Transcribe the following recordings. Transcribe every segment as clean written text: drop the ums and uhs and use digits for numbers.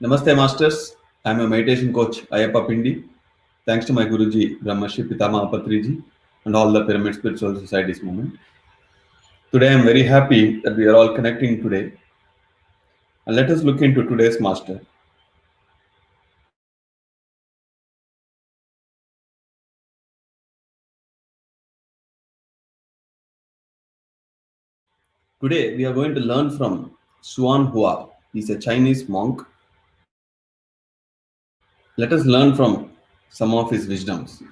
Namaste, Masters. I'm a meditation coach, Ayappa Pindi. Thanks to my Guruji, Brahmashi Pitama Apatriji, and all the Pyramid Spiritual Societies movement. Today, I'm very happy that we are all connecting today. And let us look into today's Master. Today, we are going to learn from Hsuan Hua. He's a Chinese monk. Let us learn from some of his wisdoms.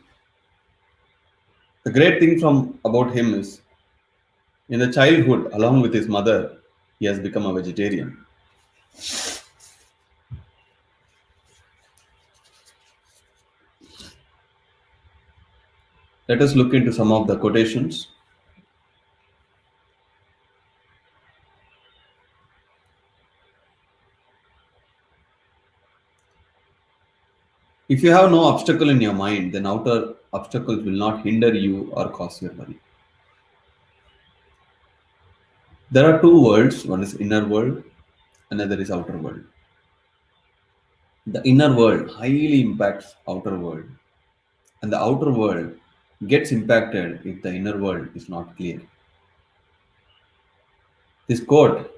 The great thing about him is, in the childhood, along with his mother, he has become a vegetarian. Let us look into some of the quotations. If you have no obstacle in your mind, then outer obstacles will not hinder you or cause your worry. There are two worlds, one is inner world, another is outer world. The inner world highly impacts outer world, and the outer world gets impacted if the inner world is not clear. This quote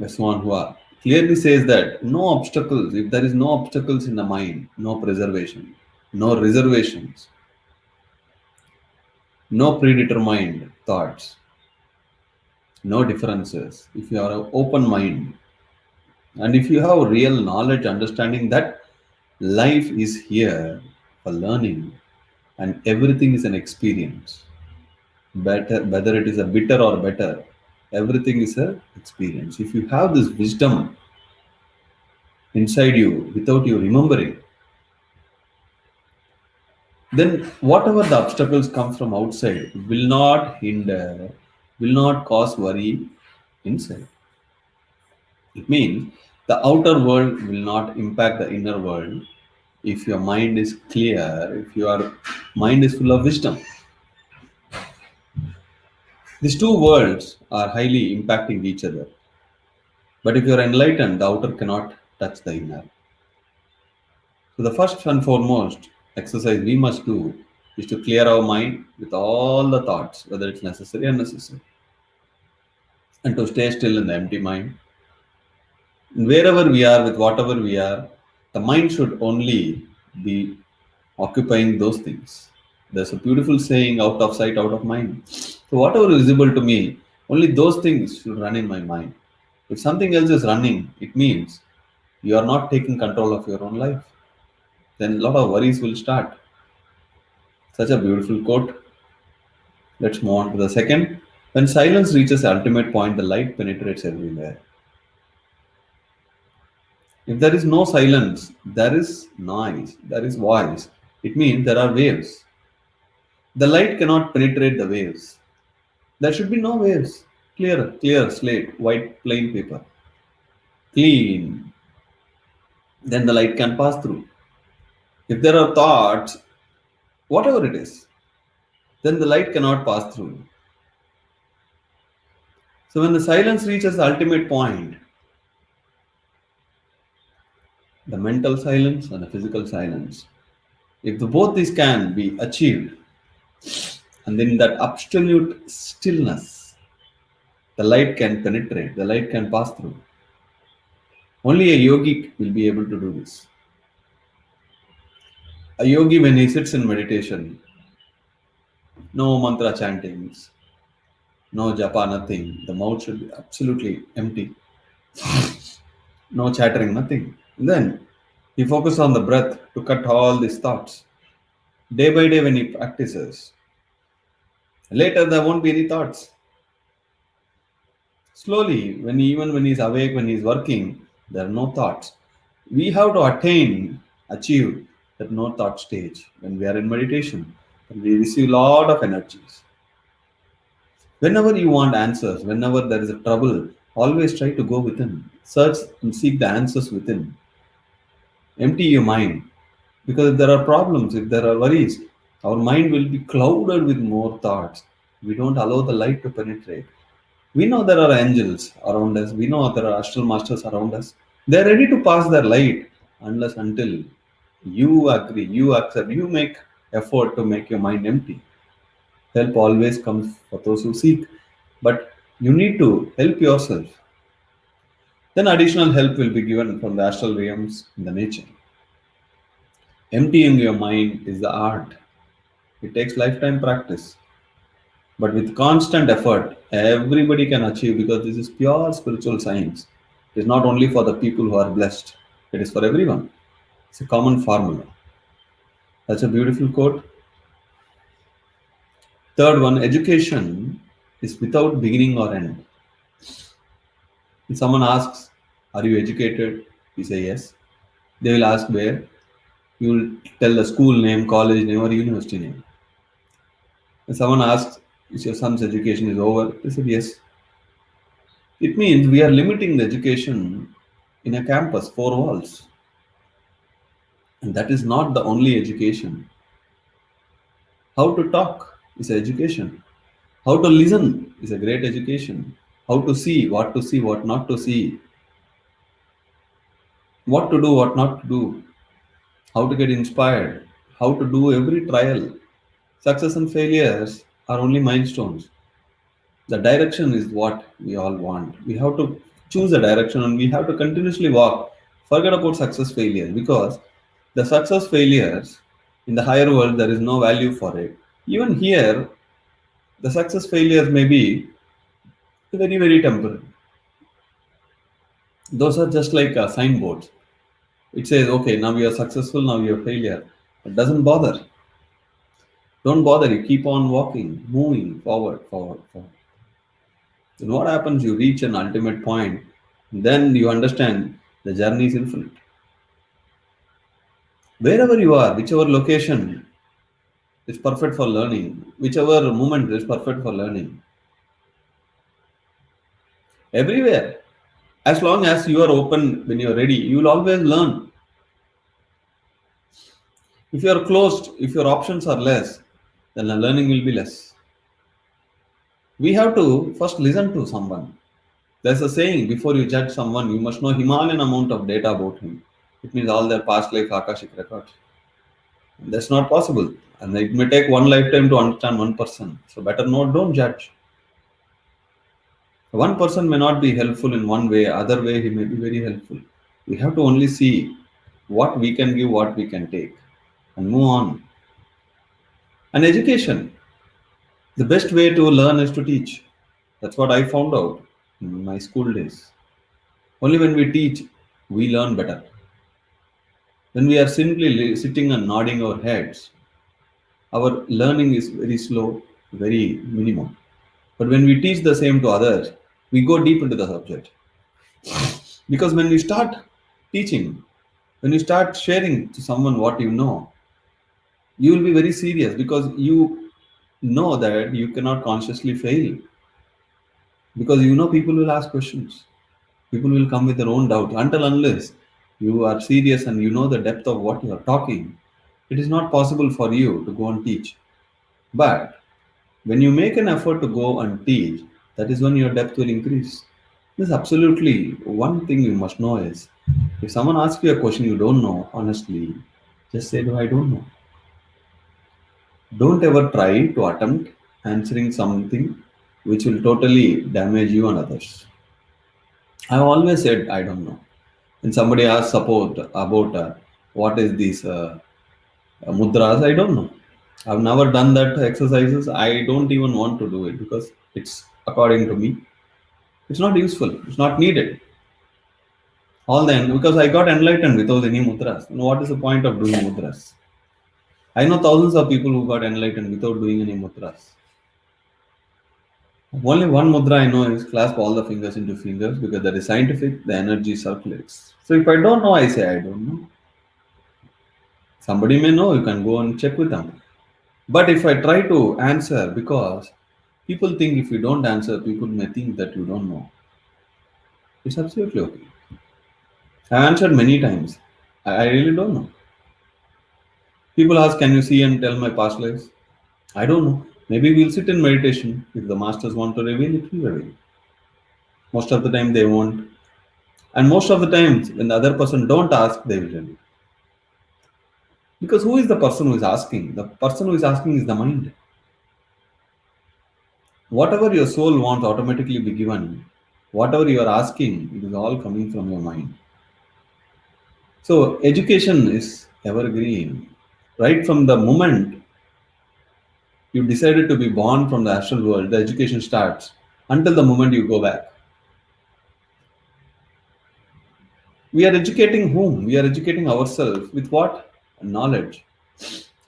by Hsuan Hua clearly says that no obstacles, if there is no obstacles in the mind, no preservation, no reservations, no predetermined thoughts, no differences. If you are an open mind and if you have real knowledge, understanding that life is here for learning and everything is an experience, better whether it is a bitter or better, everything is a experience. If you have this wisdom inside you without you remembering, then whatever the obstacles come from outside will not hinder, will not cause worry inside. It means the outer world will not impact the inner world if your mind is clear, if your mind is full of wisdom. These two worlds are highly impacting each other. But if you are enlightened, the outer cannot touch the inner. So the first and foremost exercise we must do is to clear our mind with all the thoughts, whether it's necessary or unnecessary, and to stay still in the empty mind. Wherever we are, with whatever we are, the mind should only be occupying those things. There's a beautiful saying, out of sight, out of mind. So whatever is visible to me, only those things should run in my mind. If something else is running, it means you are not taking control of your own life. Then a lot of worries will start. Such a beautiful quote. Let's move on to the second. When silence reaches the ultimate point, the light penetrates everywhere. If there is no silence, there is noise, there is voice. It means there are waves. The light cannot penetrate the waves. There should be no waves. Clear slate, white plain paper. Clean. Then the light can pass through. If there are thoughts, whatever it is, then the light cannot pass through. So when the silence reaches the ultimate point, the mental silence and the physical silence, if both these can be achieved, and then that absolute stillness, the light can penetrate, the light can pass through. Only a yogi will be able to do this. A yogi, when he sits in meditation, no mantra chantings, no japa, nothing. The mouth should be absolutely empty. No chattering, nothing. And then he focuses on the breath to cut all these thoughts. Day by day, when he practices, later there won't be any thoughts. Slowly, even when he's awake, when he's working, there are no thoughts. We have to achieve that no thought stage when we are in meditation. And we receive a lot of energies. Whenever you want answers, whenever there is a trouble, always try to go within. Search and seek the answers within. Empty your mind. Because if there are problems, if there are worries, our mind will be clouded with more thoughts. We don't allow the light to penetrate. We know there are angels around us. We know there are astral masters around us. They are ready to pass their light. unless until you agree, you accept, you make effort to make your mind empty. Help always comes for those who seek, but you need to help yourself. Then additional help will be given from the astral realms in the nature. Emptying your mind is the art. It takes lifetime practice. But with constant effort, everybody can achieve because this is pure spiritual science. It is not only for the people who are blessed, it is for everyone. It's a common formula. That's a beautiful quote. Third one, education is without beginning or end. If someone asks, are you educated? You say yes. They will ask where. You will tell the school name, college name, or university name. If someone asks, is your son's education is over? They said yes. It means we are limiting the education in a campus, four walls. And that is not the only education. How to talk is education. How to listen is a great education. How to see, what not to see, what to do, what not to do, how to get inspired, how to do every trial. Success and failures are only milestones. The direction is what we all want. We have to choose a direction and we have to continuously walk. Forget about success failure because the success failures in the higher world there is no value for it. Even here, the success failures may be very, very temporary. Those are just like signboards. It says, okay, now you are successful, now you are failure. It doesn't bother. Don't bother. You keep on walking, moving forward, forward, forward. Then what happens? You reach an ultimate point. Then you understand the journey is infinite. Wherever you are, whichever location is perfect for learning, whichever moment is perfect for learning, everywhere. As long as you are open when you are ready, you will always learn. If you are closed, if your options are less, then the learning will be less. We have to first listen to someone. There's a saying, before you judge someone, you must know Himalayan amount of data about him. It means all their past life Akashic records. That's not possible. And it may take one lifetime to understand one person. So better not, don't judge. One person may not be helpful in one way, other way he may be very helpful. We have to only see what we can give, what we can take, and move on. And education, the best way to learn is to teach. That's what I found out in my school days. Only when we teach, we learn better. When we are simply sitting and nodding our heads, our learning is very slow, very minimum. But when we teach the same to others, we go deep into the subject. Because when you start teaching, when you start sharing to someone what you know, you will be very serious because you know that you cannot consciously fail. Because you know people will ask questions. People will come with their own doubt. Until unless you are serious and you know the depth of what you are talking, it is not possible for you to go and teach. But when you make an effort to go and teach, that is when your depth will increase. This absolutely one thing you must know is if someone asks you a question you don't know, honestly, just say, no, I don't know. Don't ever try to attempt answering something which will totally damage you and others. I've always said, I don't know. When somebody asks support about what is these mudras, I don't know. I've never done that exercises. I don't even want to do it because it's according to me. It's not useful. It's not needed. All then because I got enlightened without any mudras. What is the point of doing mudras? I know thousands of people who got enlightened without doing any mudras. Only one mudra I know is clasp all the fingers into fingers because that is scientific, the energy circulates. So if I don't know, I say I don't know. Somebody may know, you can go and check with them. But if I try to answer, because people think if you don't answer, people may think that you don't know. It's absolutely okay. I answered many times. I really don't know. People ask, can you see and tell my past lives? I don't know. Maybe we'll sit in meditation. If the masters want to reveal it, will reveal. Most of the time they won't. And most of the times, when the other person don't ask, they will tell you. Because who is the person who is asking? The person who is asking is the mind. Whatever your soul wants automatically be given. Whatever you are asking, it is all coming from your mind. So education is evergreen. Right from the moment you decided to be born from the astral world, the education starts until the moment you go back. We are educating whom? We are educating ourselves with what? Knowledge.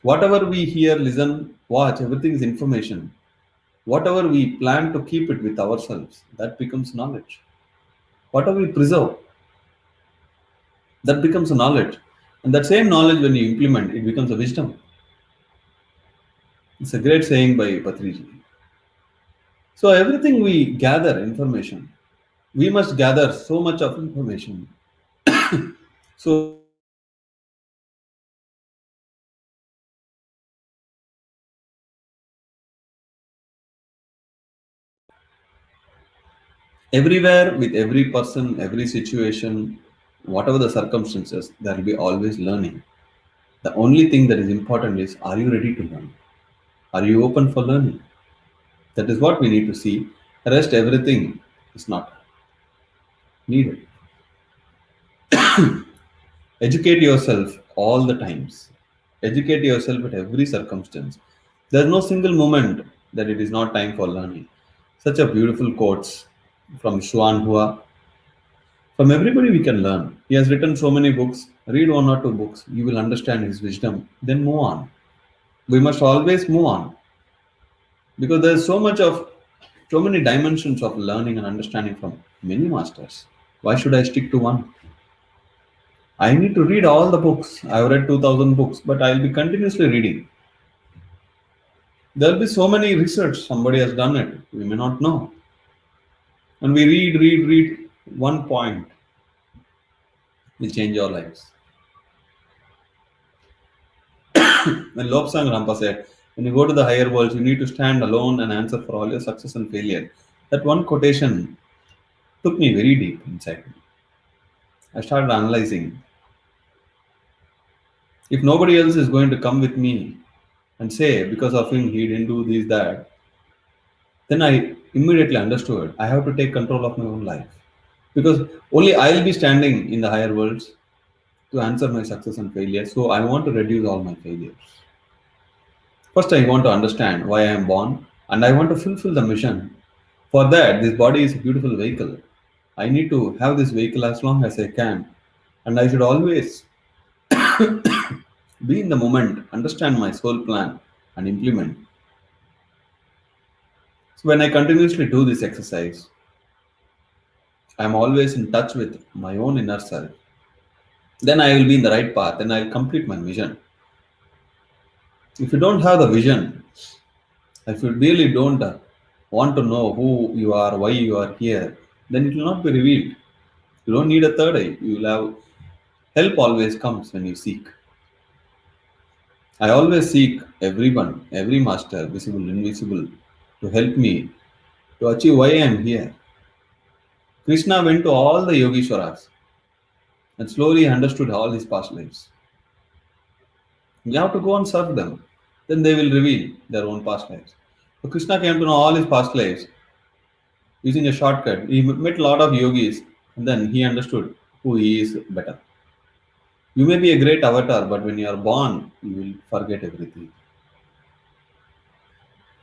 Whatever we hear, listen, watch, everything is information. Whatever we plan to keep it with ourselves, that becomes knowledge. Whatever we preserve, that becomes a knowledge. And that same knowledge, when you implement, it becomes a wisdom. It's a great saying by Patriji. So everything we gather information, we must gather so much of information. So that we can understand the whole universe. Everywhere, with every person, every situation, whatever the circumstances, there will be always learning. The only thing that is important is, are you ready to learn? Are you open for learning? That is what we need to see. The rest, everything is not needed. Educate yourself all the times. Educate yourself at every circumstance. There's no single moment that it is not time for learning. Such a beautiful quotes from Hsuan Hua. From everybody we can learn. He has written so many books. Read one or two books. You will understand his wisdom. Then move on. We must always move on because there's so many dimensions of learning and understanding from many masters. Why should I stick to one? I need to read all the books. I've read 2000 books, but I'll be continuously reading. There'll be so many research. Somebody has done it. We may not know. And we read. One point will change our lives. When Lobsang Rampa said, when you go to the higher worlds, you need to stand alone and answer for all your success and failure. That one quotation took me very deep inside. I started analyzing. If nobody else is going to come with me and say, because of him, he didn't do this, that, then I immediately understood I have to take control of my own life. Because only I'll be standing in the higher worlds to answer my success and failure. So I want to reduce all my failures. First, I want to understand why I am born and I want to fulfill the mission. For that, this body is a beautiful vehicle. I need to have this vehicle as long as I can. And I should always be in the moment, understand my soul plan, and implement. So when I continuously do this exercise, I'm always in touch with my own inner self. Then I will be in the right path and I'll complete my mission. If you don't have the vision, if you really don't want to know who you are, why you are here, then it will not be revealed. You don't need a third eye. You will have help always comes when you seek. I always seek everyone, every master, visible, invisible, to help me to achieve why I am here. Krishna went to all the Yogeshwaras and slowly understood all his past lives. You have to go and serve them. Then they will reveal their own past lives. So Krishna came to know all his past lives using a shortcut. He met a lot of yogis and then he understood who he is better. You may be a great avatar, but when you are born, you will forget everything.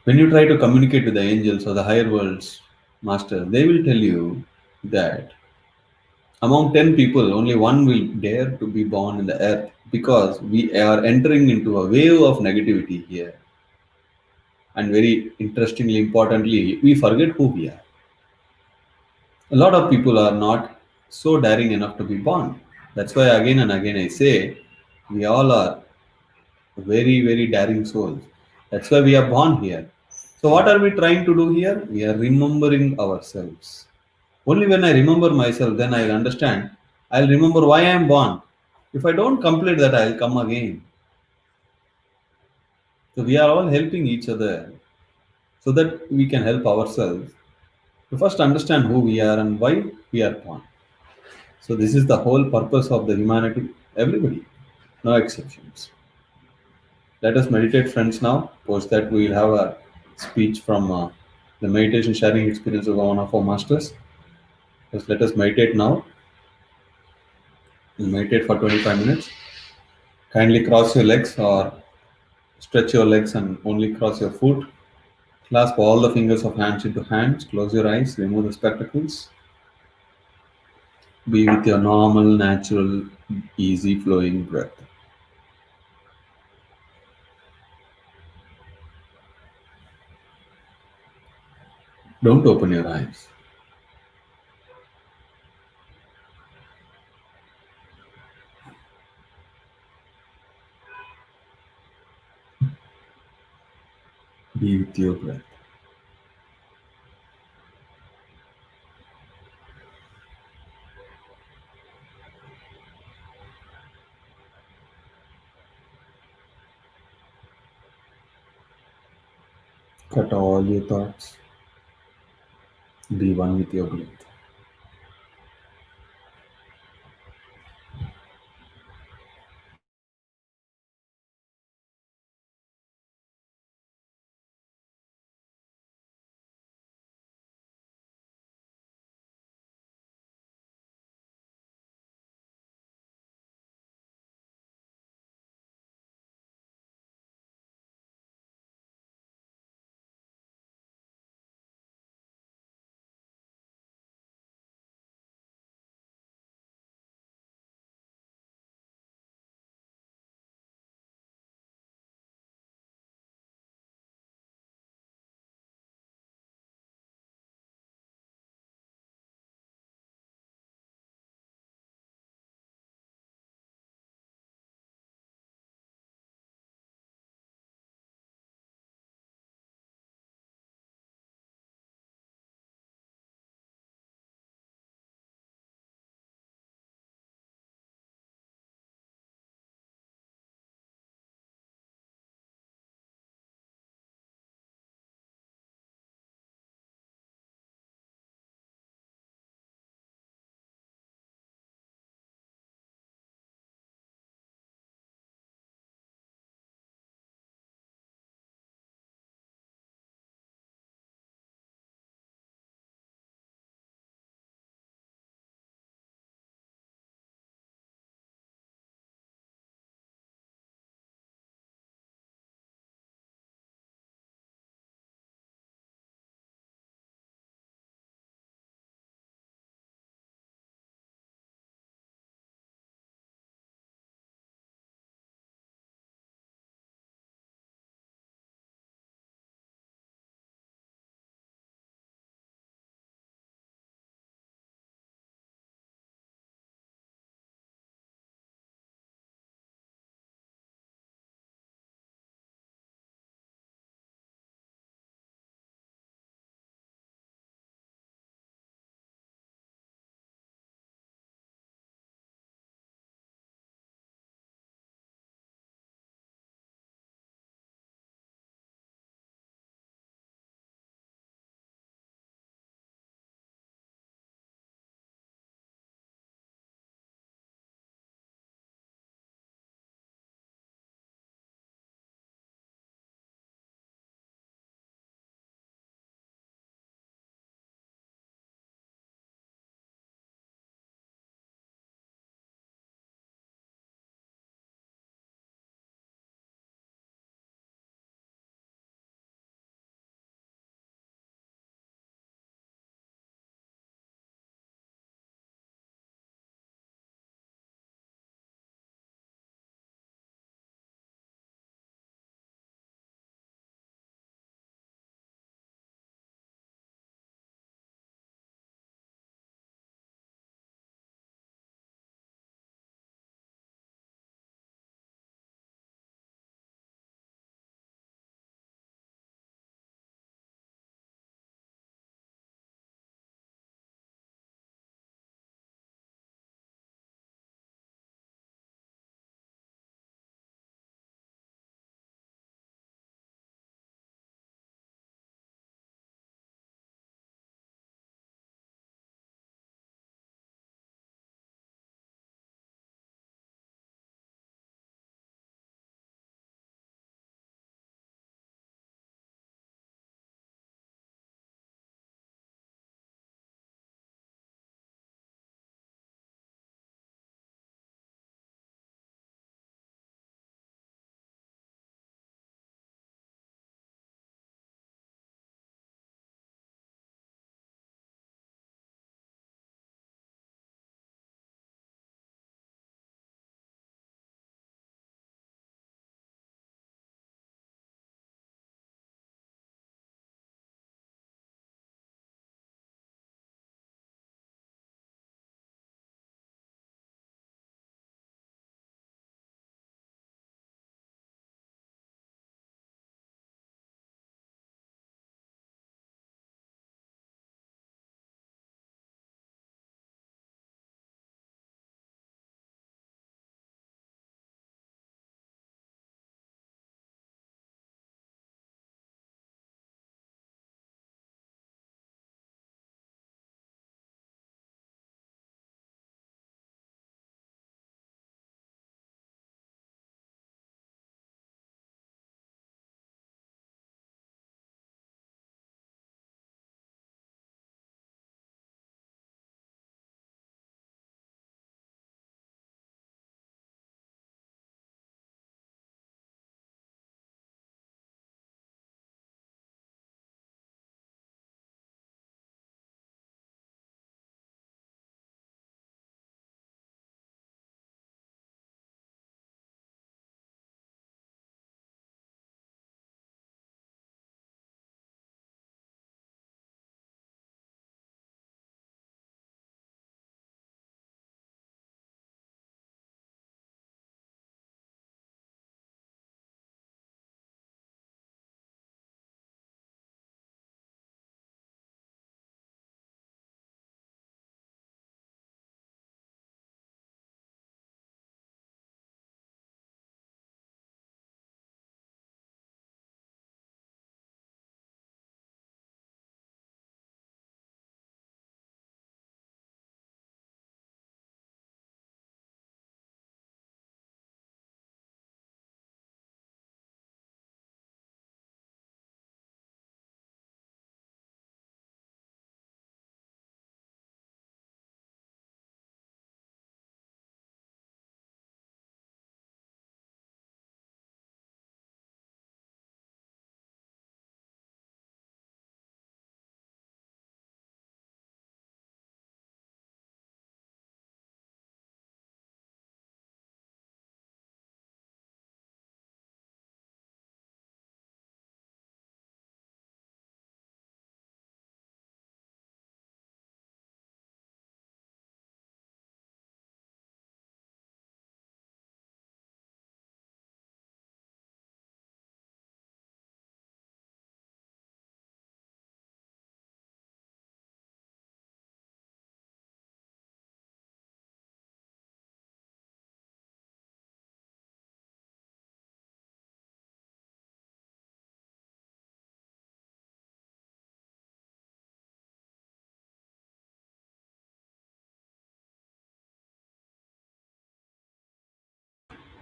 When you try to communicate with the angels or the higher worlds, master, they will tell you that among 10 people, only one will dare to be born in the earth because we are entering into a wave of negativity here. And very interestingly, importantly, we forget who we are. A lot of people are not so daring enough to be born. That's why again and again I say we all are very, very daring souls. That's why we are born here. So what are we trying to do here? We are remembering ourselves. Only when I remember myself, then I'll understand. I'll remember why I am born. If I don't complete that, I'll come again. So we are all helping each other so that we can help ourselves to first understand who we are and why we are born. So this is the whole purpose of the humanity. Everybody, no exceptions. Let us meditate, friends. Now, post that we will have a speech from the meditation sharing experience of one of our masters. Just let us meditate now. We'll meditate for 25 minutes. Kindly cross your legs or stretch your legs and only cross your foot. Clasp all the fingers of hands into hands. Close your eyes. Remove the spectacles. Be with your normal, natural, easy flowing breath. Don't open your eyes. Be with your breath. Cut all your thoughts. Be one with your breath.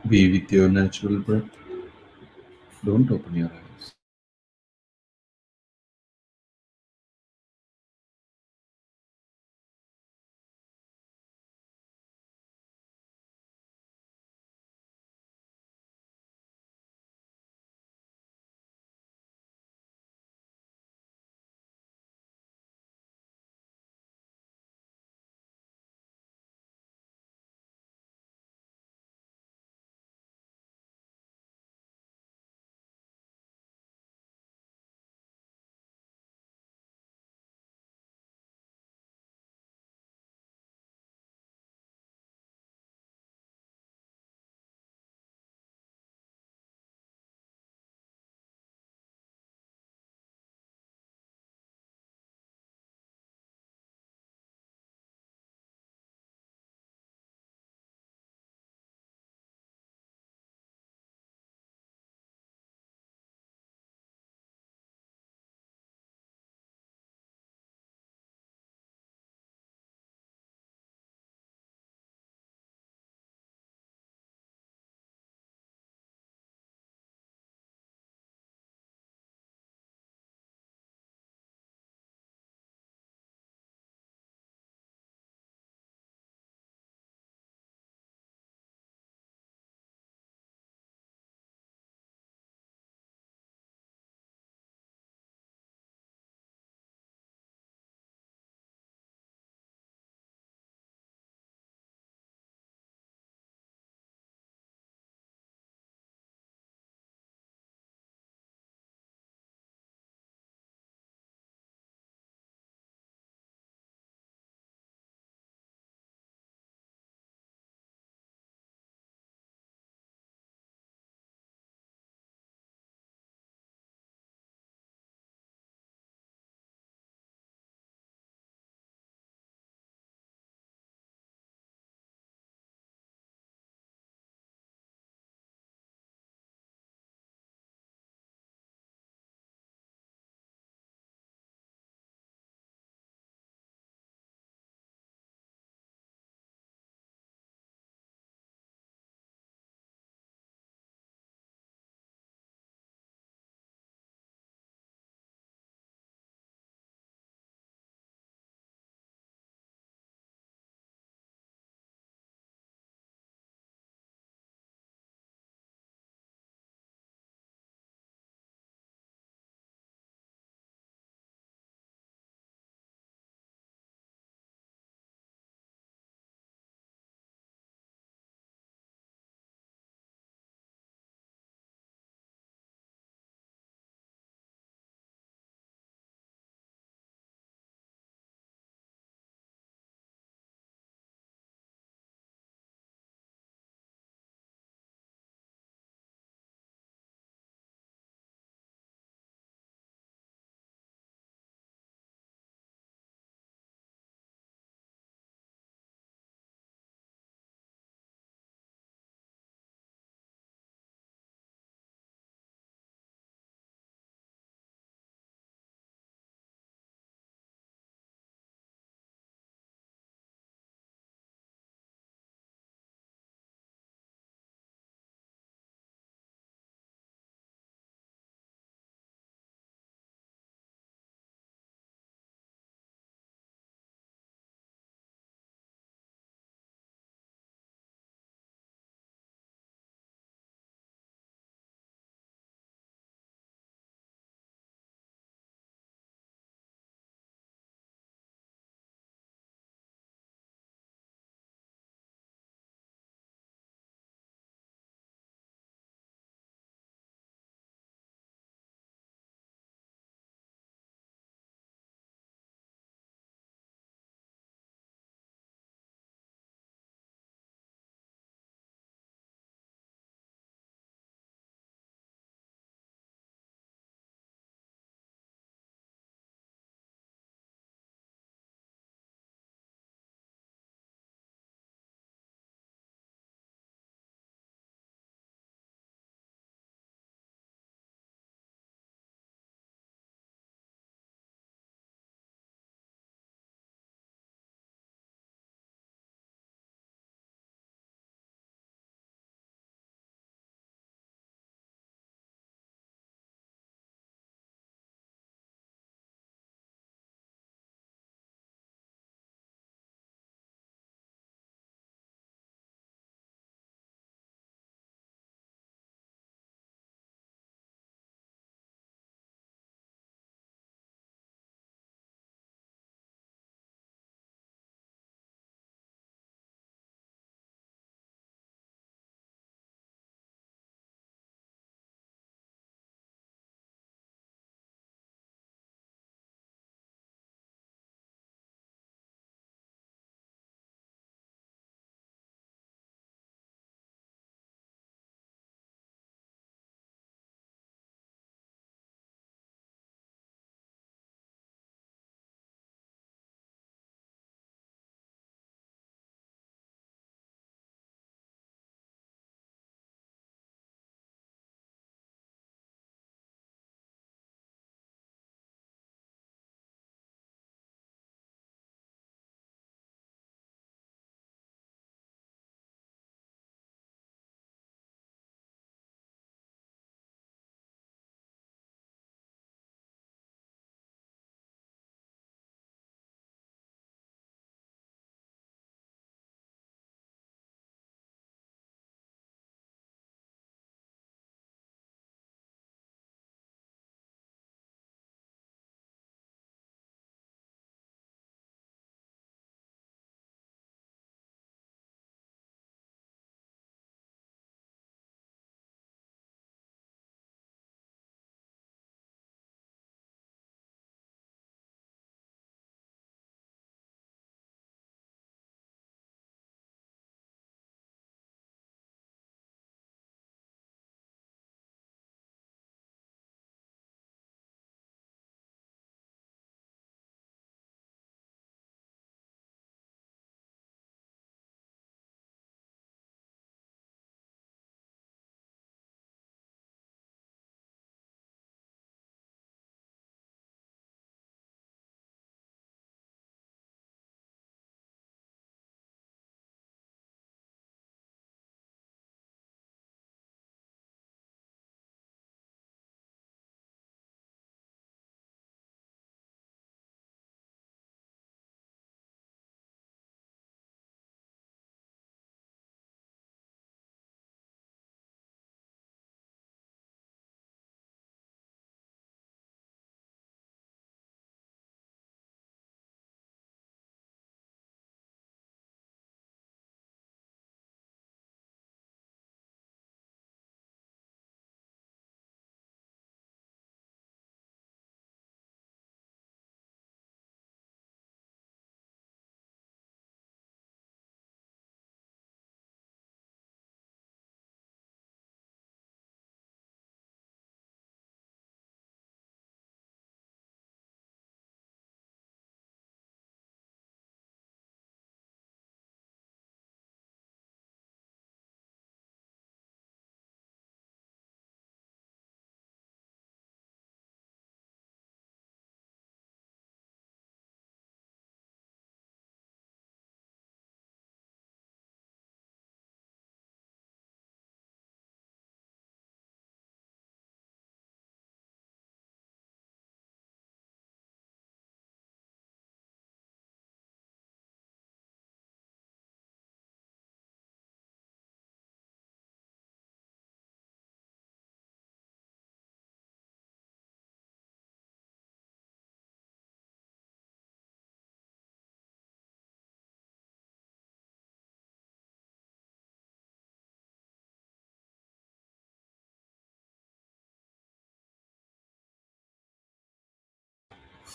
Be with your natural breath. Don't open your eyes.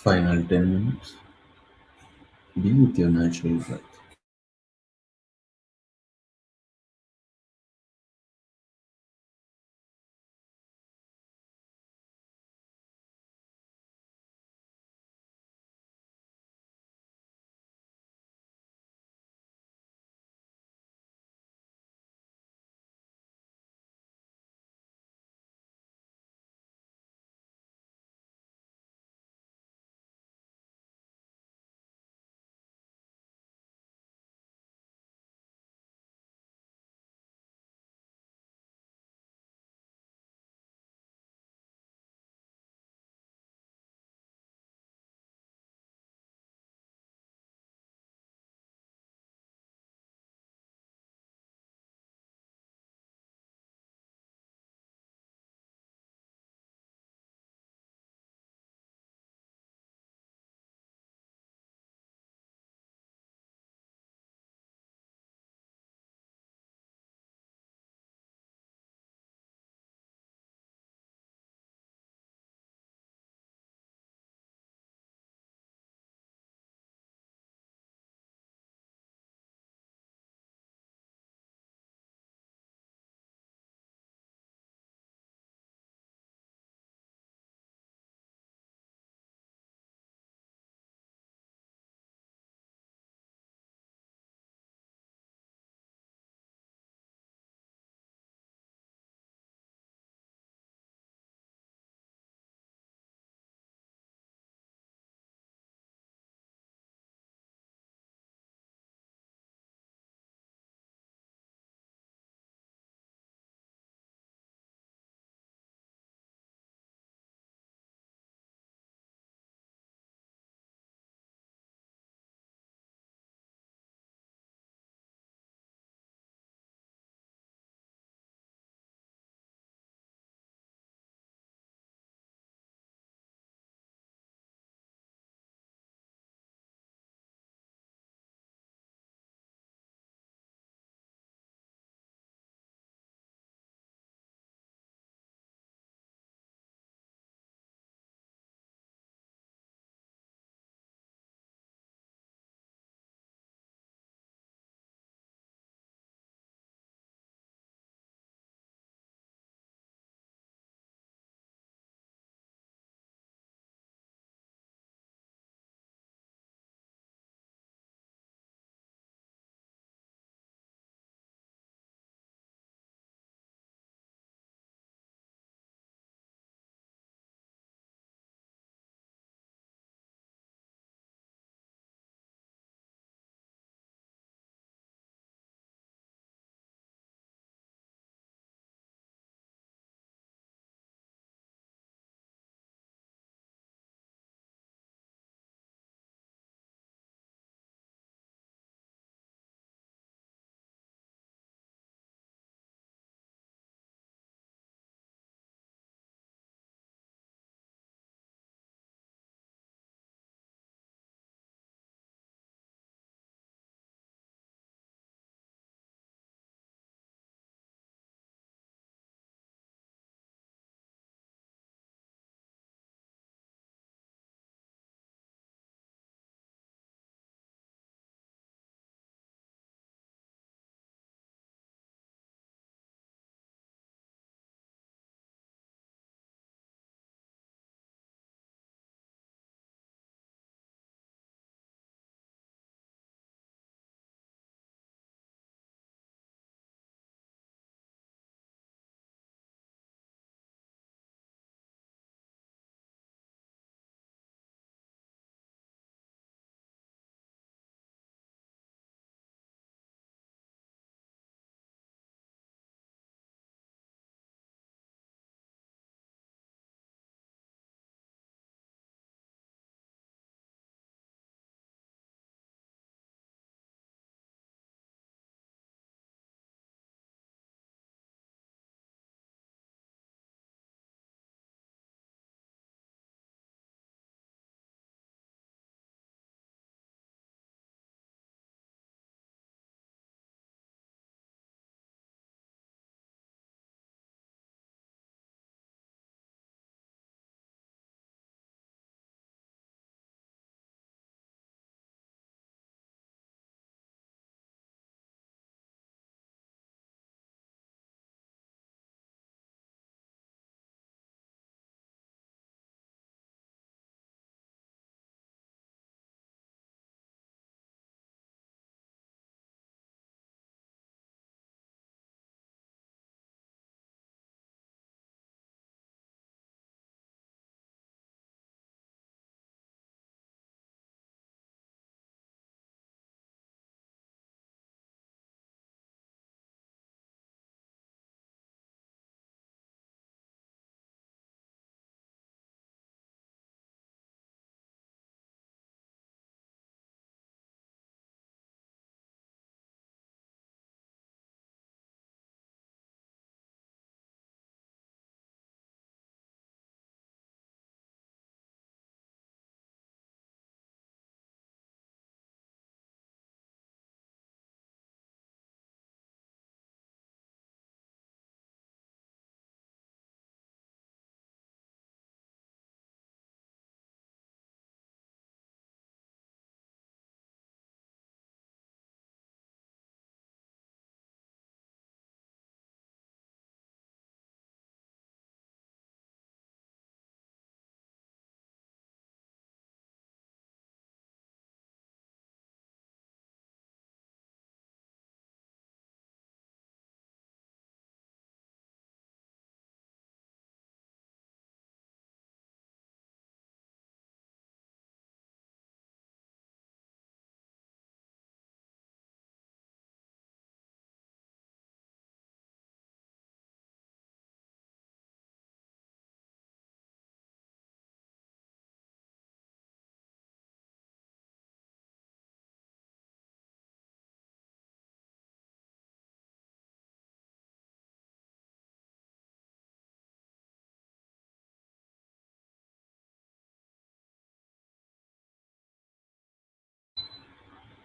Final 10 minutes. Be with your natural breath.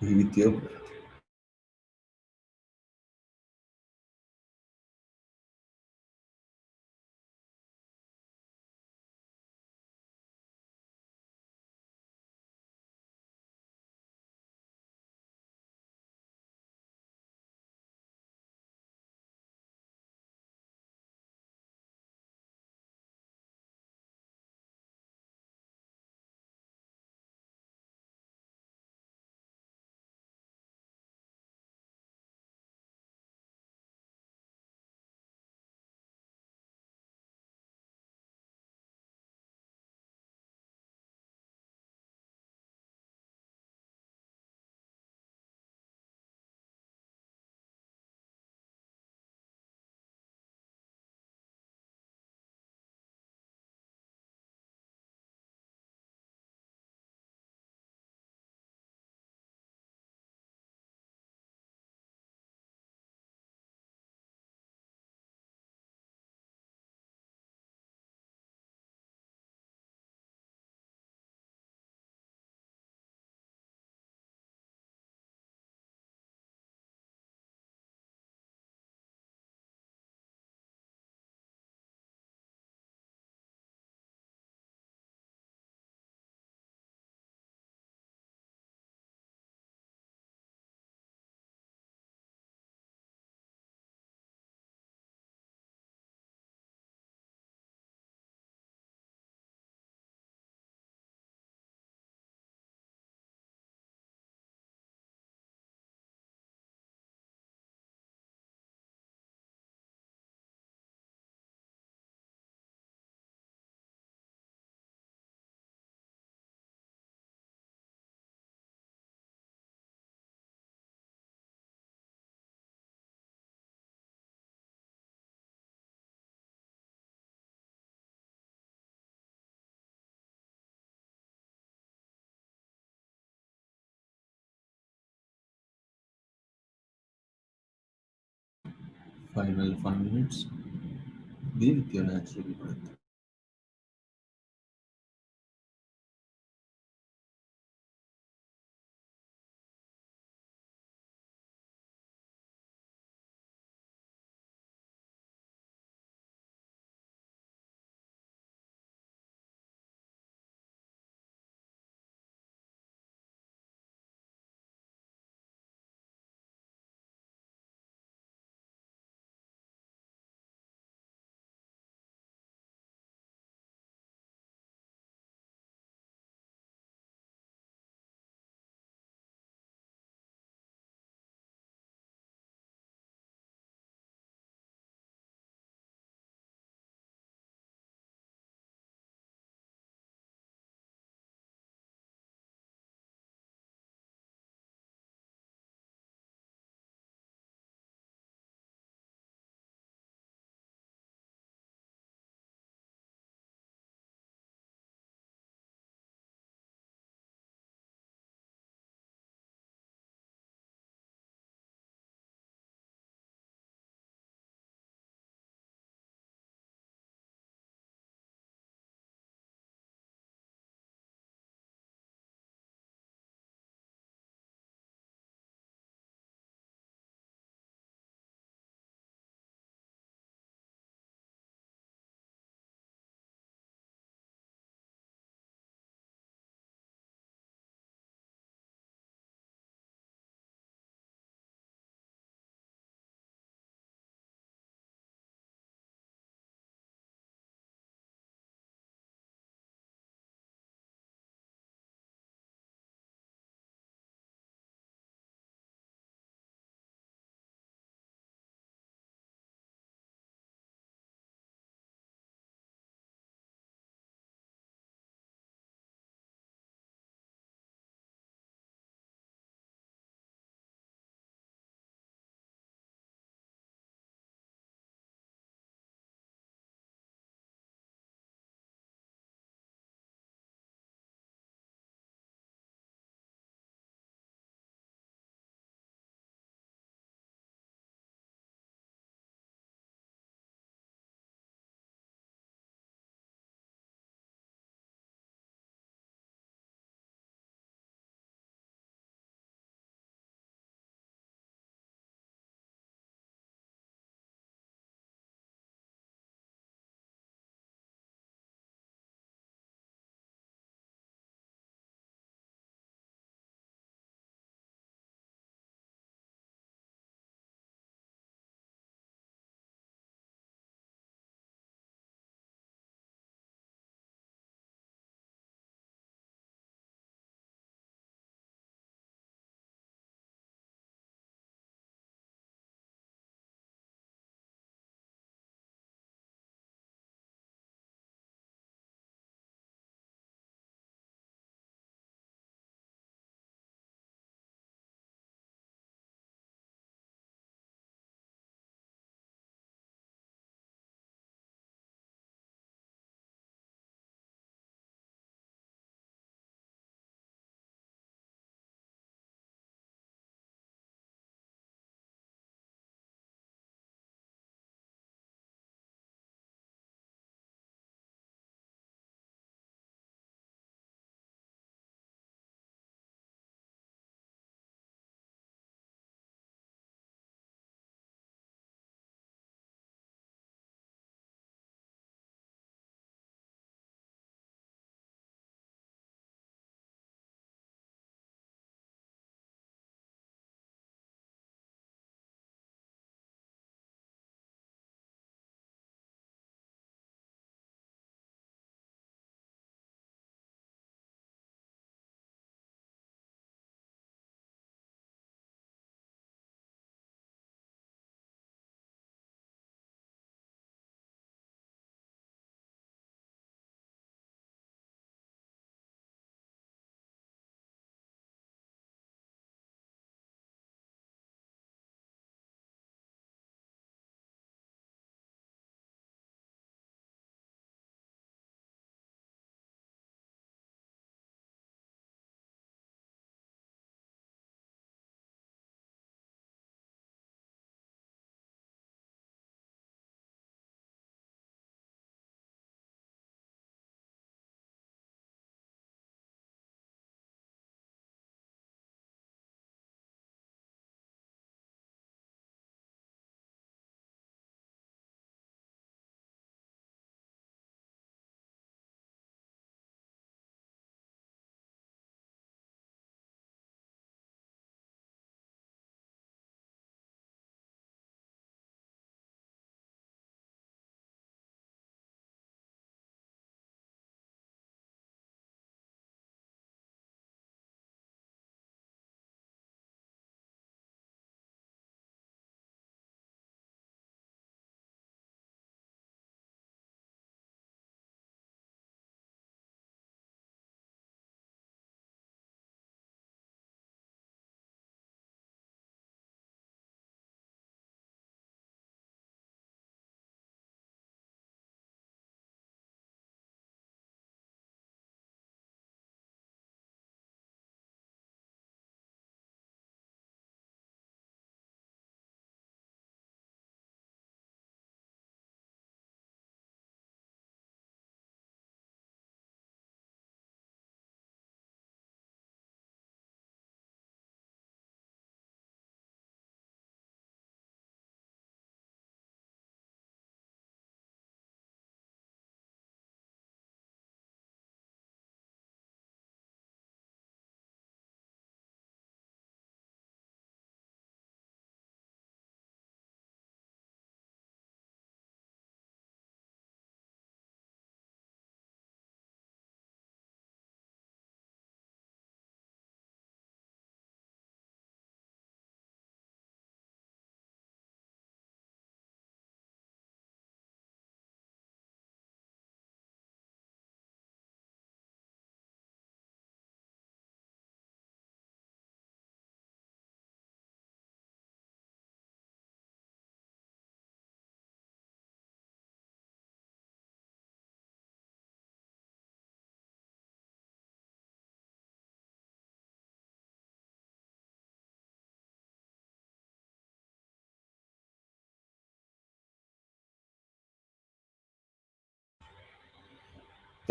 Be with your breath. Final 5 minutes. Be with your natural breath.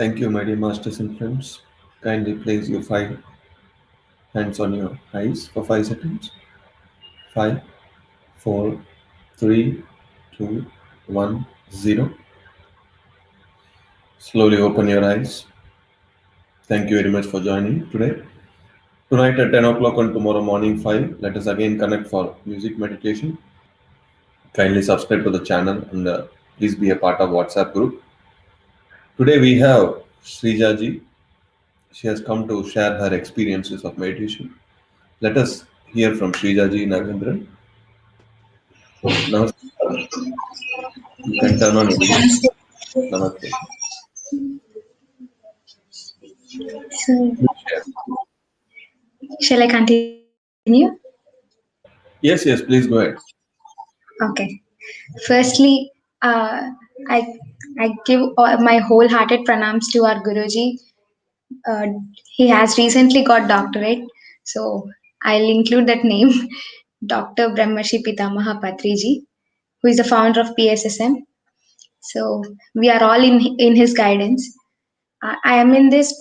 Thank you, my dear masters and friends. Kindly place your five hands on your eyes for 5 seconds. Five, four, three, two, one, zero. Slowly open your eyes. Thank you very much for joining today. Tonight at 10 o'clock and tomorrow morning 5, let us again connect for music meditation. Kindly subscribe to the channel and please be a part of WhatsApp group. Today we have Srijaji. She has come to share her experiences of meditation. Let us hear from Srijaji Nagandran. Namaste. You can turn on your video. Namaste. So, Please share. shall I continue? Yes, yes, please go ahead. Okay. Firstly, I I give my wholehearted pranams to our Guruji. Uh, he has recently got doctorate, so I'll include that name, Dr. Brahmashi Pitamaha Patriji, who is the founder of PSSM. So we are all in his guidance. I am in this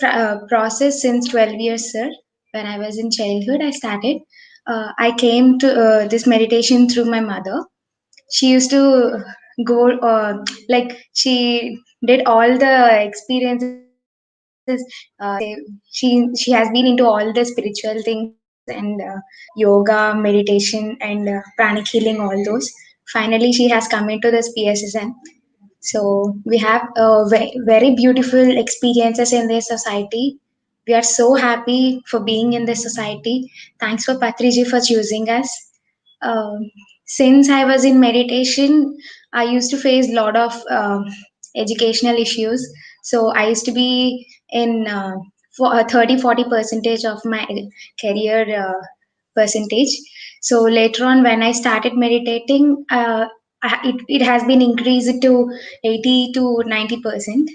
process since 12 years, sir. When I was in childhood, I started. I came to this meditation through my mother. She used to go, she did all the experiences. She has been into all the spiritual things and yoga, meditation, and pranic healing, all those. Finally, she has come into this PSSN, so we have very beautiful experiences in this society. We are so happy for being in this society. Thanks for Patriji for choosing us. Um, since I was in meditation, I used to face a lot of educational issues. So I used to be in for 30-40 percentage of my career percentage. So later on, when I started meditating, it has been increased to 80 to 90%.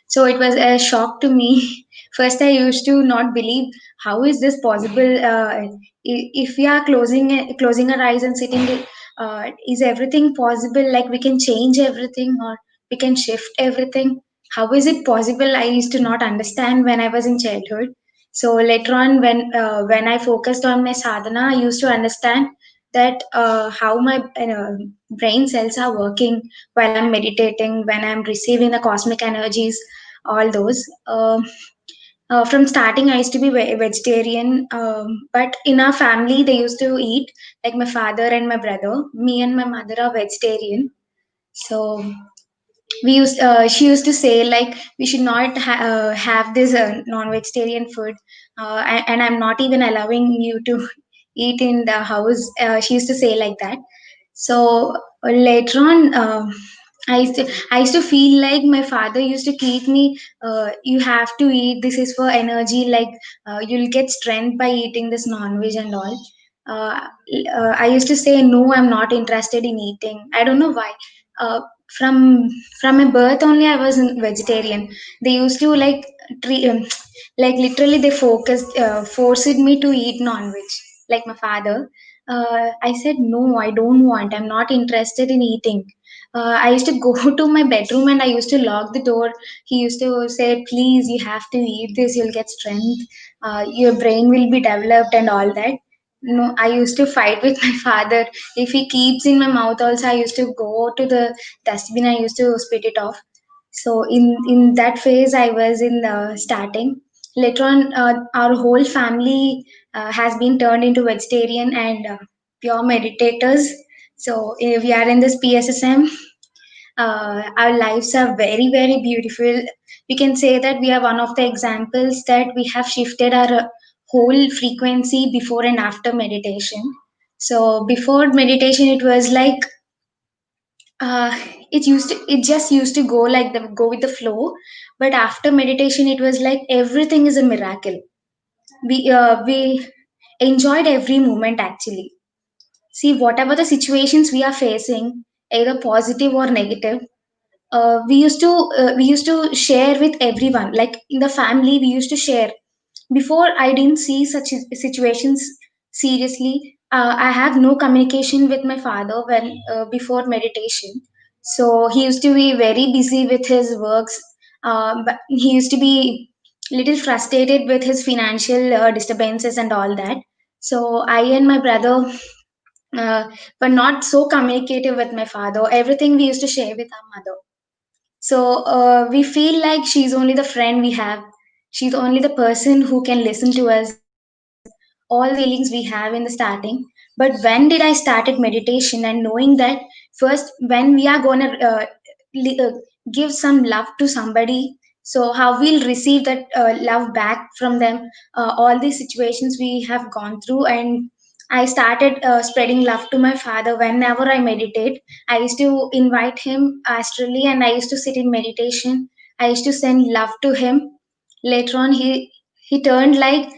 So it was a shock to me. First, I used to not believe how is this possible. If we are closing our eyes and sitting, is everything possible? Like we can change everything or we can shift everything. How is it possible? I used to not understand when I was in childhood. So later on, when I focused on my sadhana, I used to understand that how my brain cells are working while I'm meditating, when I'm receiving the cosmic energies, all those. From starting, I used to be vegetarian, but in our family, they used to eat, like my father and my brother. Me and my mother are vegetarian. So she used to say like we should not have this non-vegetarian food, and I'm not even allowing you to eat in the house. She used to say like that. So later on, I used to feel like my father used to keep me. You have to eat. This is for energy. Like you'll get strength by eating this non-veg and all. Uh, I used to say no. I'm not interested in eating. I don't know why. Uh, from from my birth only, I was vegetarian. They used to treat, like literally they forced me to eat non-veg. Like my father, I said no, I don't want. I'm not interested in eating. I used to go to my bedroom and I used to lock the door. He used to say, "Please, you have to eat this. You'll get strength. Your brain will be developed and all that." No, I used to fight with my father. If he keeps in my mouth, also I used to go to the dustbin. I used to spit it off. So in that phase, I was in the starting. Later on, our whole family has been turned into vegetarian and pure meditators. So we are in this PSSM. Our lives are very beautiful. We can say that we are one of the examples that we have shifted our whole frequency before and after meditation. So before meditation, it was like uh, it just used to go like the go with the flow, but after meditation it was like everything is a miracle. We enjoyed every moment actually. See, whatever the situations we are facing, either positive or negative, we used to share with everyone. Like in the family we used to share. Before, I didn't see such situations seriously. I have no communication with my father when before meditation. So he used to be very busy with his works. But he used to be little frustrated with his financial disturbances and all that. So I and my brother were not so communicative with my father. Everything we used to share with our mother. So we feel like she's only the friend we have. She's only the person who can listen to us, all the feelings we have in the starting. But when did I started meditation and knowing that first when we are gonna li- uh, give some love to somebody, so how we'll receive that love back from them. All these situations we have gone through, and I started spreading love to my father whenever I meditate. I used to invite him astrally and I used to sit in meditation. I used to send love to him. Later on, he turned like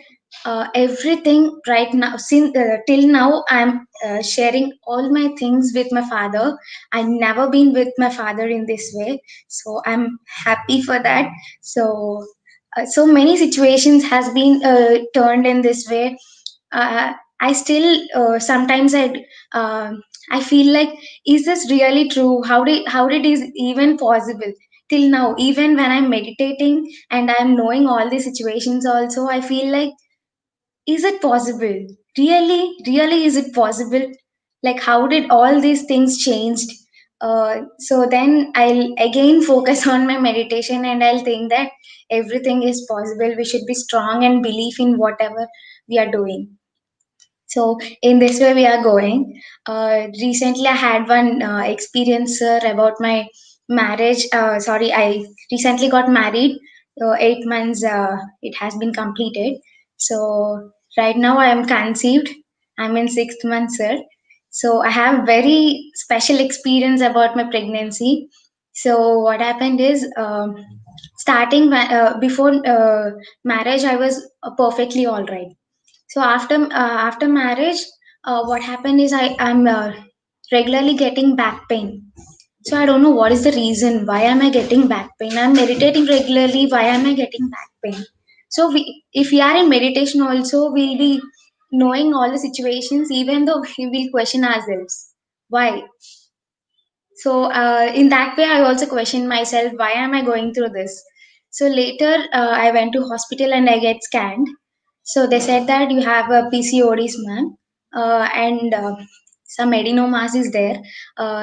everything right now. Since till now, I'm sharing all my things with my father. I've never been with my father in this way, so I'm happy for that. So, so many situations has been turned in this way. I still sometimes uh, I feel like, is this really true? How did is even possible? Till now, even when I'm meditating and I'm knowing all these situations, also I feel like, is it possible? Really, is it possible? Like, how did all these things changed? So then I'll again focus on my meditation and I'll think that everything is possible. We should be strong and believe in whatever we are doing. So in this way we are going. Recently I had one experience about my marriage. Sorry, I recently got married. 8 months it has been completed. So right now I am conceived. I'm in 6 months, sir. So I have very special experience about my pregnancy. So what happened is, starting before marriage, I was perfectly all right. So after marriage, what happened is I'm regularly getting back pain. So I don't know what is the reason. Why am I getting back pain? I'm meditating regularly. Why am I getting back pain? So if we are in meditation, also we'll be knowing all the situations, even though we will question ourselves. Why? So in that way, I also questioned myself. Why am I going through this? So later, I went to hospital and I get scanned. So they said that you have a PCODs, ma'am, and some adenomas is there.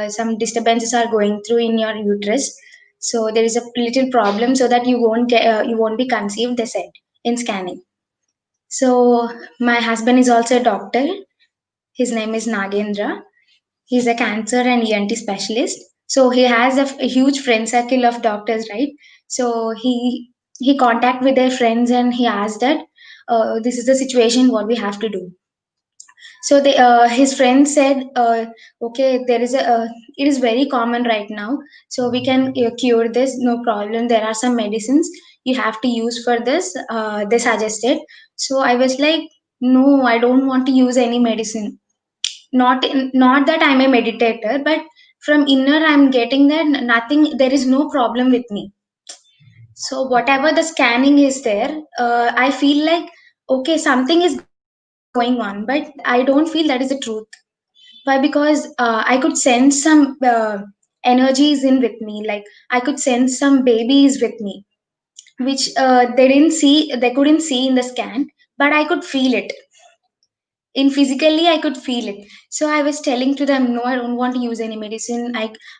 Some disturbances are going through in your uterus. So there is a little problem, so that you won't be conceived. They said in scanning. So my husband is also a doctor. His name is Nagendra. He's a cancer and ENT specialist. So he has a huge friend circle of doctors, right? So he contact with their friends and he asked that this is the situation, what we have to do. So his friend said, okay, there is a it is very common right now, so we can cure this, no problem. There are some medicines you have to use for this. They suggested. So I was like, no, I don't want to use any medicine. Not that I'm a meditator, but from inner I'm getting that nothing, there is no problem with me. So whatever the scanning is there, I feel like, okay, something is going on, but I don't feel that is the truth. Why? Because I could sense some energies in with me, like I could sense some babies with me, which they couldn't see in the scan, but I could feel it. In physically I could feel it. So I was telling to them, no, I don't want to use any medicine.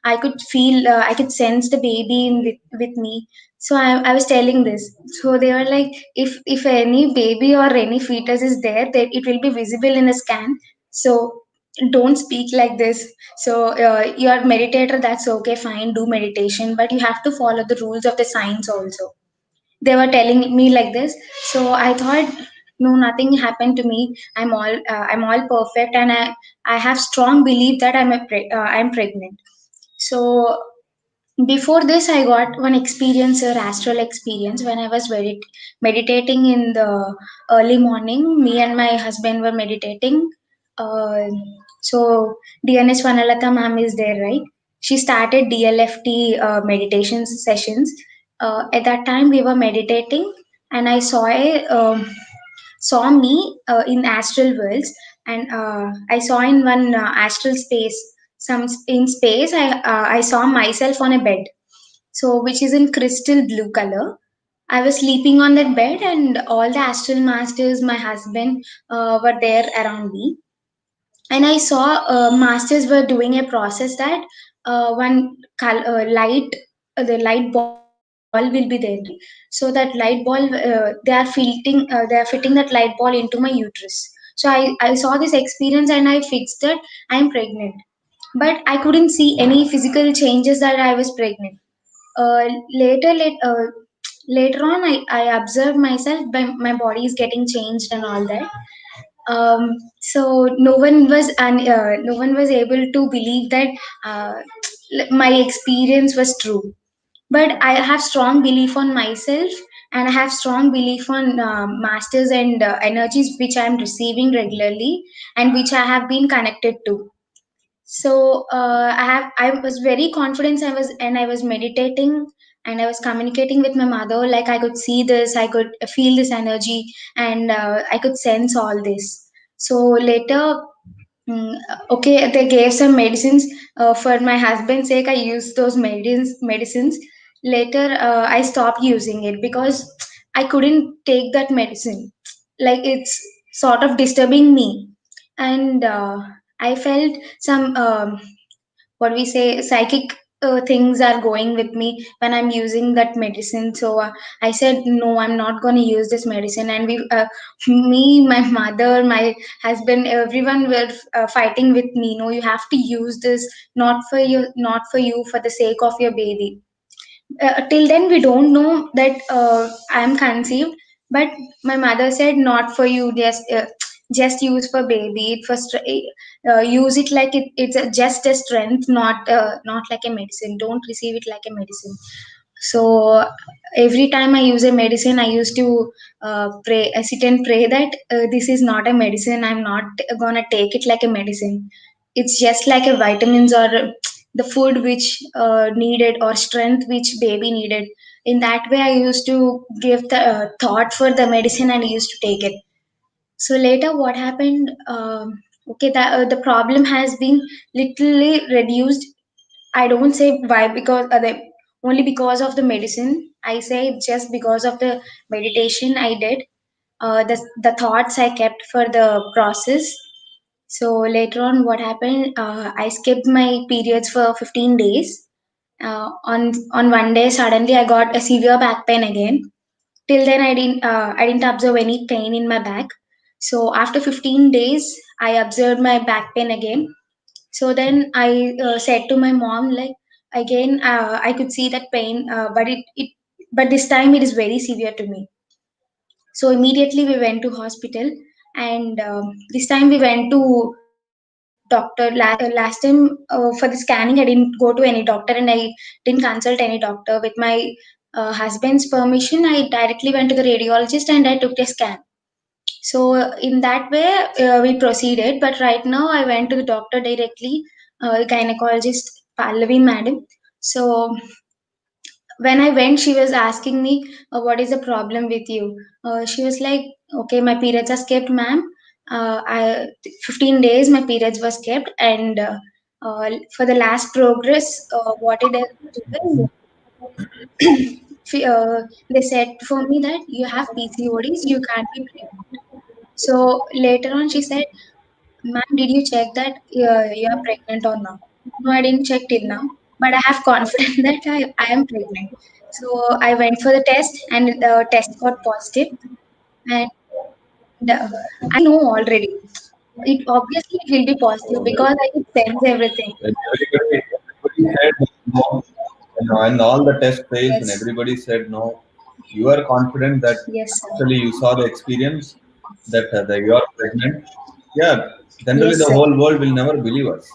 I could feel, I could sense the baby with me. So I was telling this. So they were like, if any baby or any fetus is there, that it will be visible in the scan. So don't speak like this. So you are meditator, that's okay, fine, do meditation, but you have to follow the rules of the science also. They were telling me like this. So I thought, no, nothing happened to me. I'm all perfect, and I have strong belief that I'm pregnant. So before this I got one experience, a astral experience, when I was meditating in the early morning. Me and my husband were meditating. uh, so DNS Vanalata ma'am is there, right? She started DLFT meditation sessions. At that time we were meditating, and I saw me in astral worlds. And I saw in one astral space, some in space I saw myself on a bed. so which is in crystal blue color. I was sleeping on that bed, and all the astral masters, my husband, were there around me. And I saw masters were doing a process that light, the light ball will be there. So that light ball, they are fitting that light ball into my uterus. So I saw this experience and I fixed that I am pregnant. But I couldn't see any physical changes that I was pregnant. Uh, later, later on, I observed myself, my body is getting changed and all that. So no one was able to believe that uh, my experience was true. But I have strong belief on myself, and I have strong belief on masters and energies which I am receiving regularly and which I have been connected to. So I was very confident. I was meditating, and I was communicating with my mother. Like, I could see this, I could feel this energy, and I could sense all this. So later, okay, they gave some medicines. For my husband's sake, I used those medicines. Later, I stopped using it because I couldn't take that medicine. Like, it's sort of disturbing me, and I felt some what we say psychic things are going with me when I'm using that medicine. So I said no, I'm not going to use this medicine. And me, my mother, my husband, everyone were fighting with me. No, you have to use this, not for you, not for you, for the sake of your baby. Till then we don't know that I am conceived. But my mother said not for you, just use for baby. Use it like it's just a strength, not like a medicine. Don't receive it like a medicine. So every time I use a medicine, I used to pray, sit and pray that this is not a medicine. I'm not gonna take it like a medicine. It's just like a vitamins, or the food which needed, or strength which baby needed. In that way, I used to give the thought for the medicine, and I used to take it. So later what happened, okay, the problem has been literally reduced. I don't say why, because only because of the medicine. I say just because of the meditation I did, the thoughts I kept for the process. So later on, what happened? I skipped my periods for 15 days. On one day, suddenly I got a severe back pain again. Till then, I didn't observe any pain in my back. So after 15 days, I observed my back pain again. So then I said to my mom, like, again, I could see that pain, but this time it is very severe to me. So immediately we went to hospital, and this time we went to doctor. Last time for the scanning, I didn't go to any doctor, and I didn't consult any doctor. With my husband's permission, I directly went to the radiologist and I took a scan. So in that way, we proceeded. But right now, I went to the doctor directly, gynecologist Pallavi madam. So when I went, she was asking me, "What is the problem with you?" She was like, "Okay, my periods are skipped, ma'am. I 15 days my periods was kept, and for the last progress, what it is written, they said for me that you have PCODs, you can't be pregnant." So later on, she said, "Ma'am, did you check that you are pregnant or not?" No, I didn't check till now, but I have confidence that I am pregnant. So I went for the test, and the test got positive. And I know already. It obviously it will be positive because I could sense everything. When everybody said no, and all the test fails, and Yes, everybody said no, you are confident that yes, sir. actually you saw the experience that you are pregnant. Yeah, generally Yes, the sir. whole world will never believe us.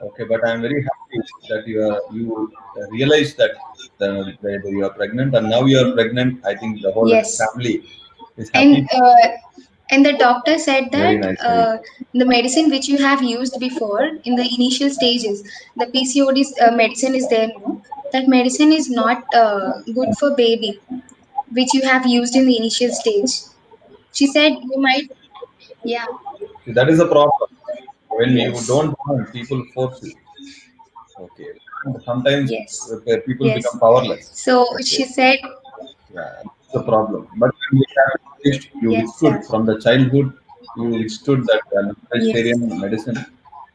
Okay, but I'm very happy that you realize that that you are pregnant, and now you are pregnant. I think the whole Yes. family is happy. And the doctor said Very that nice, very nice. the medicine which you have used before in the initial stages, the PCOD medicine is there, no? That medicine is not good for baby, which you have used in the initial stage. She said you might, yeah, See, that is the problem. When you yes, don't want, people force you. Okay. and sometimes Yes. people Yes. become powerless. So Okay, she said, yeah, that's the problem. But when you have finished, you yes, sir. withstood from the childhood, you withstood that Yes. vegetarian medicine.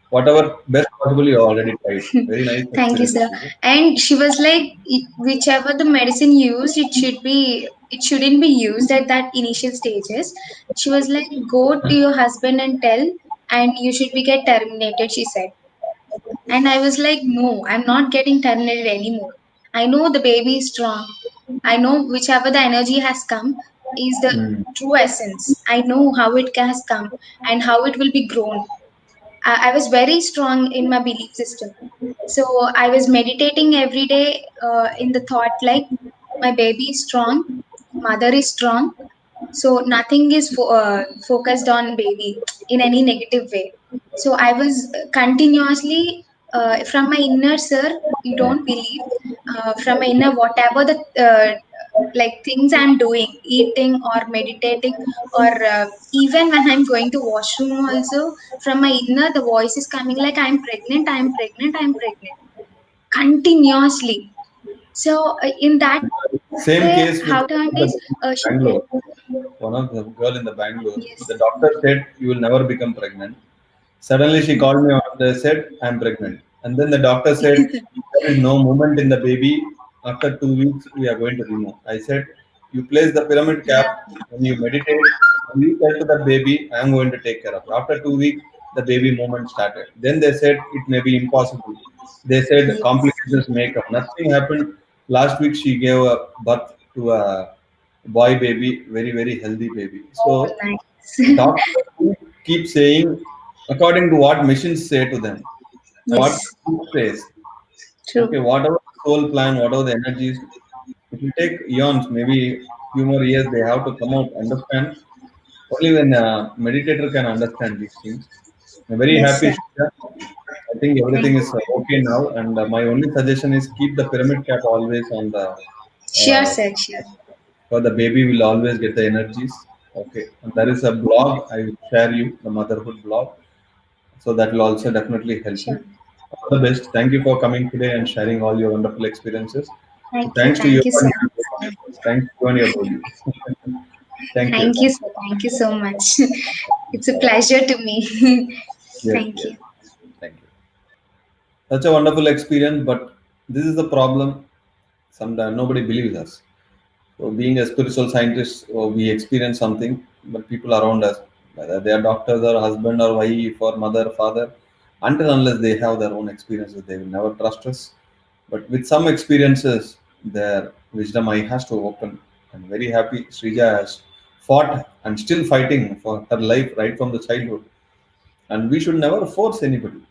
Whatever best possible, you already tried. Very nice Thank you, experience, sir. Sridhar. And she was like, whichever the medicine used, it shouldn't be used at that initial stages. She was like, go to your husband and tell, and you should be get terminated, she said. And I was like, no, I'm not getting terminated anymore. I know the baby is strong. I know whichever the energy has come is the Mm. true essence. I know how it has come and how it will be grown. I was very strong in my belief system. So I was meditating every day in the thought like my baby is strong, mother is strong, so nothing is focused on baby in any negative way. So I was continuously from my inner, sir, you don't believe, from my inner, whatever the like things I'm doing, eating or meditating, or even when I'm going to washroom also, from my inner the voice is coming like I'm pregnant, I'm pregnant, I'm pregnant, continuously. So in that Same way, case with how to the is she said, Bangalore. One of the girl in the Bangalore, yes. the doctor said you will never become pregnant. Suddenly she called me up and said, I'm pregnant. And then the doctor said, there is no movement in the baby. After 2 weeks, we are going to remove. I said, you place the pyramid Yeah. cap when you meditate. When you tell to the baby, I am going to take care of it. After 2 weeks, the baby movement started. Then they said it may be impossible. They said Yes. complications may come. Nothing happened. Last week, she gave a birth to a boy baby, very, very healthy baby. Oh, So nice. doctors keep saying according to what machines say to them, what Yes. food says. True. Okay, whatever the soul plan, whatever the energies, it will take eons, maybe few more years. They have to come out, understand. Only when a meditator can understand these things. I'm very Yes, happy, sir. Shreya. I think Thank everything is you. okay now, and my only suggestion is keep the pyramid cap always on the Sure, uh, sir. Sure. for the baby will always get the energies. Okay, and there is a blog I will share you, the motherhood blog. So that will also definitely help Sure. you. All the best. Thank you for coming today and sharing all your wonderful experiences. So Thank you. thanks to you Thank you and so your much, baby. sir. Thanks to you and your baby. Thank you. Thank you, sir. Thank you so much. It's a Bye. pleasure to me. Yes, Thank yes. you. Thank you. Such a wonderful experience, but this is the problem. Sometimes nobody believes us. So being a spiritual scientist, we experience something, but people around us, whether they are doctors or husband or wife or mother, father, until unless they have their own experiences, they will never trust us. But with some experiences, their wisdom eye has to open. I'm very happy Srija has fought and still fighting for her life right from the childhood. And we should never force anybody,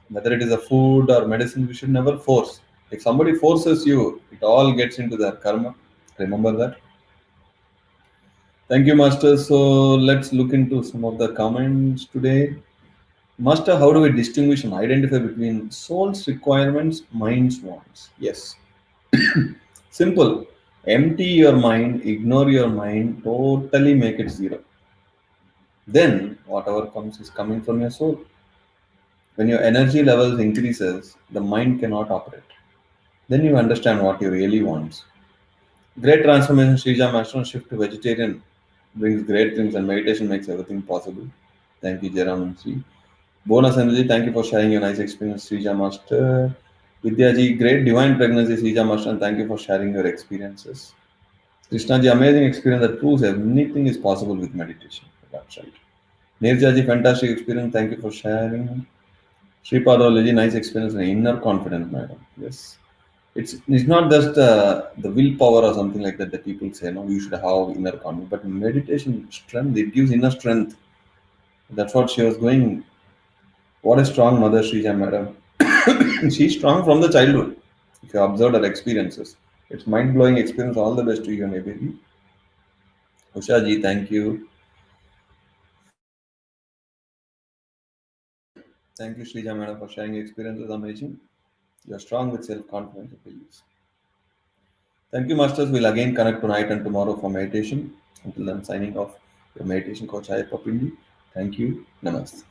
whether it is a food or medicine. We should never force. If somebody forces you, it all gets into their karma. Remember that. Thank you, Master. So let's look into some of the comments today. Master, how do we distinguish and identify between soul's requirements, mind's wants? Yes. Simple. Empty your mind, ignore your mind, totally make it zero. Then whatever comes is coming from your soul. When your energy levels increases, the mind cannot operate. Then you understand what you really want. Great transformation, Srija Master, shift to vegetarian brings great things and meditation makes everything possible. Thank you, Jaram and Sri. Bonus energy, thank you for sharing your nice experience, Srija Master. Vidyaji, great divine pregnancy, Srija Master, and thank you for sharing your experiences. Krishnaji, amazing experience that proves anything is possible with meditation. That's right. Nirjaji, fantastic experience. Thank you for sharing. Sripadology, nice experience and inner confidence, madam. Yes. It's not just the willpower or something like that people say, no, you should have inner confidence. But meditation strength, it gives inner strength. That's what she was going. What a strong mother, Srija, madam. She's strong from the childhood. If you observe her experiences, it's mind blowing experience. All the best to you and your baby. Usha ji, thank you. Thank you, Srija madam, for sharing your experiences. Amazing. You're strong with self confidence and beliefs. Thank you, Masters. We'll again connect tonight and tomorrow for meditation. Until then, signing off. Your meditation coach, Ayappa Pindi. Thank you. Namaste.